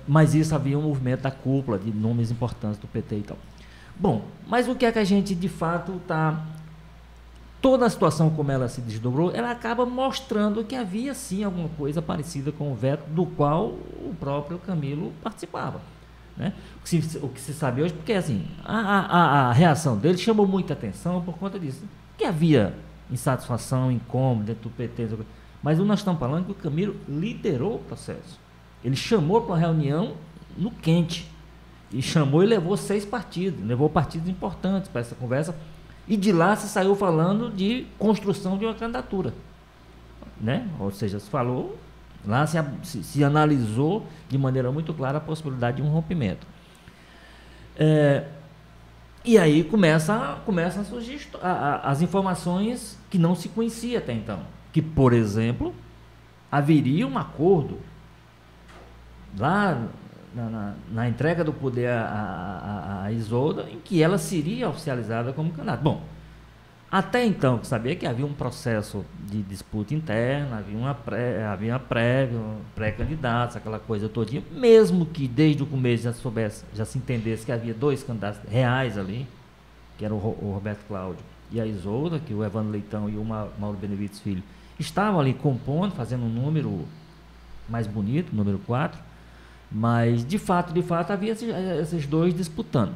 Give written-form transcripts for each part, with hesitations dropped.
Mas isso havia um movimento da cúpula, de nomes importantes do PT e tal. Bom, mas o que é que a gente, de fato, está... Toda a situação como ela se desdobrou, ela acaba mostrando que havia, sim, alguma coisa parecida com o veto do qual o próprio Camilo participava, né? O que se sabe hoje, porque assim, a reação dele chamou muita atenção por conta disso. Que havia insatisfação, incômodo dentro do PT, mas nós estamos falando que o Camilo liderou o processo. Ele chamou para uma reunião no quente, e chamou e levou 6 partidos, levou partidos importantes para essa conversa, e de lá se saiu falando de construção de uma candidatura, né? Ou seja, se falou, lá se analisou de maneira muito clara a possibilidade de um rompimento. E aí começam a surgir as informações que não se conhecia até então. Que, por exemplo, haveria um acordo lá na entrega do poder a Isolda, em que ela seria oficializada como candidata. Bom, até então, que sabia que havia um processo de disputa interna, havia pré-candidatos, aquela coisa todinha, mesmo que desde o começo já se entendesse que havia 2 candidatos reais ali, que era o Roberto Cláudio e a Isolda, que o Evandro Leitão e o Mauro Benevides Filho estavam ali compondo, fazendo um número mais bonito, número 4, mas de fato havia esses 2 disputando.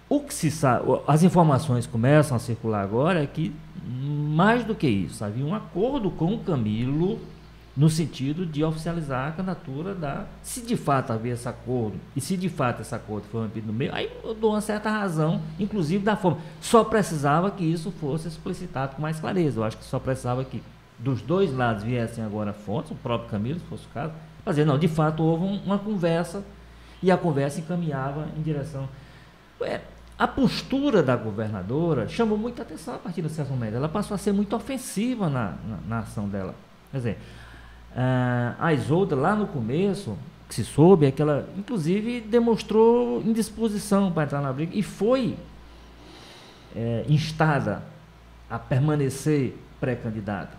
O que se sabe, as informações começam a circular agora é que, mais do que isso, havia um acordo com o Camilo no sentido de oficializar a candidatura se de fato havia esse acordo, e se de fato esse acordo foi rompido no meio, aí eu dou uma certa razão, inclusive da forma. Só precisava que isso fosse explicitado com mais clareza. Eu acho que só precisava que dos 2 lados viessem agora fontes, o próprio Camilo, se fosse o caso, fazer, não, de fato houve uma conversa, e a conversa encaminhava em direção... A postura da governadora chamou muita atenção a partir de certo momento. Ela passou a ser muito ofensiva na ação dela. Quer dizer, a Isolda, lá no começo, que se soube, é que ela, inclusive, demonstrou indisposição para entrar na briga e foi instada a permanecer pré-candidata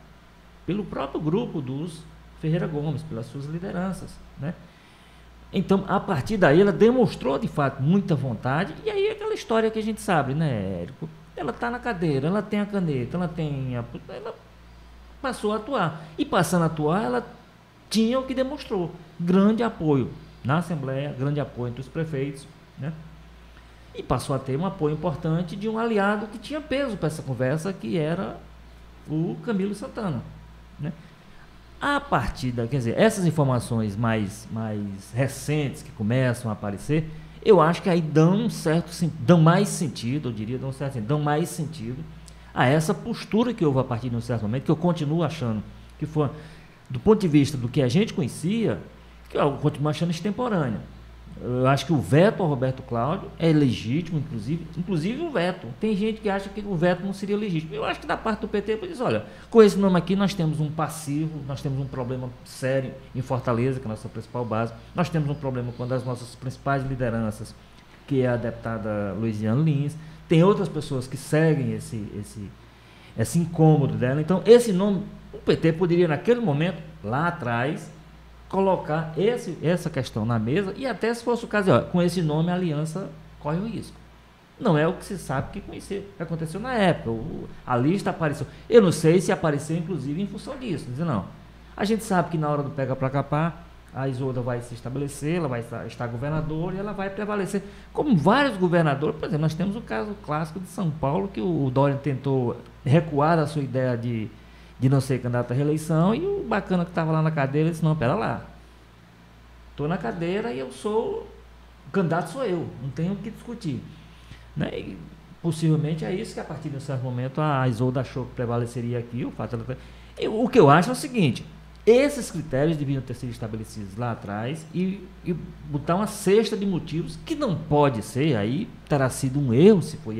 pelo próprio grupo dos Ferreira Gomes, pelas suas lideranças, né? Então, a partir daí, ela demonstrou, de fato, muita vontade, e aí aquela história que a gente sabe, né, Érico? Ela está na cadeira, ela tem a caneta, ela passou a atuar. E passando a atuar, ela tinha o que demonstrou. Grande apoio na Assembleia, grande apoio entre os prefeitos, né? E passou a ter um apoio importante de um aliado que tinha peso para essa conversa, que era o Camilo Santana, né? A partir quer dizer, essas informações mais recentes que começam a aparecer, eu acho que aí dão mais sentido, eu diria, dão mais sentido a essa postura que houve a partir de um certo momento, que eu continuo achando que foi, do ponto de vista do que a gente conhecia, que eu continuo achando extemporânea. Eu acho que o veto ao Roberto Cláudio é legítimo, inclusive o veto. Tem gente que acha que o veto não seria legítimo. Eu acho que da parte do PT, diz, olha, com esse nome aqui nós temos um passivo, nós temos um problema sério em Fortaleza, que é a nossa principal base, nós temos um problema com uma das nossas principais lideranças, que é a deputada Luiziane Lins, tem outras pessoas que seguem esse incômodo dela. Então, esse nome, o PT poderia, naquele momento, lá atrás, colocar essa questão na mesa, e até se fosse o caso, com esse nome a aliança corre o risco. Não é o que se sabe que aconteceu na época. A lista apareceu. Eu não sei se apareceu, inclusive, em função disso. Dizer, não. A gente sabe que na hora do pega para capar, a Isolda vai se estabelecer, ela vai estar governadora e ela vai prevalecer. Como vários governadores, por exemplo, nós temos o caso clássico de São Paulo, que o Dória tentou recuar da sua ideia de não ser candidato à reeleição, e o bacana que estava lá na cadeira disse, não, pera lá, estou na cadeira e o candidato sou eu, não tenho o que discutir, né? E possivelmente é isso que a partir de um certo momento a Isolda achou que prevaleceria aqui, o fato o que eu acho é o seguinte, esses critérios deviam ter sido estabelecidos lá atrás e botar uma cesta de motivos que não pode ser, aí terá sido um erro se foi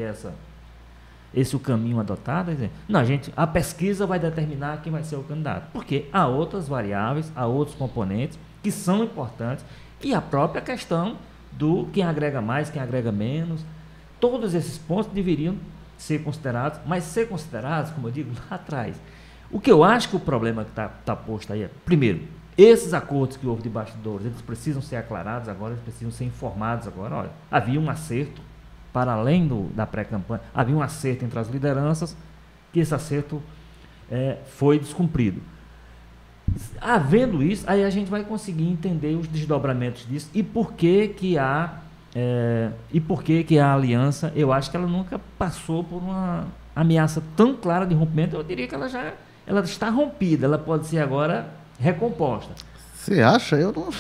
esse o caminho adotado. Não, a pesquisa vai determinar quem vai ser o candidato, porque há outras variáveis, há outros componentes que são importantes, e a própria questão do quem agrega mais, quem agrega menos, todos esses pontos deveriam ser considerados, mas ser considerados, como eu digo, lá atrás. O que eu acho que o problema que está posto aí é, primeiro, Esses acordos que houve de bastidores, eles precisam ser aclarados agora, eles precisam ser informados agora. Olha, havia um acerto, para além da pré-campanha, havia um acerto entre as lideranças, que esse acerto foi descumprido. Havendo isso, aí a gente vai conseguir entender os desdobramentos disso e por que que a aliança, eu acho que ela nunca passou por uma ameaça tão clara de rompimento. Eu diria que ela está rompida, ela pode ser agora recomposta. Você acha? Eu não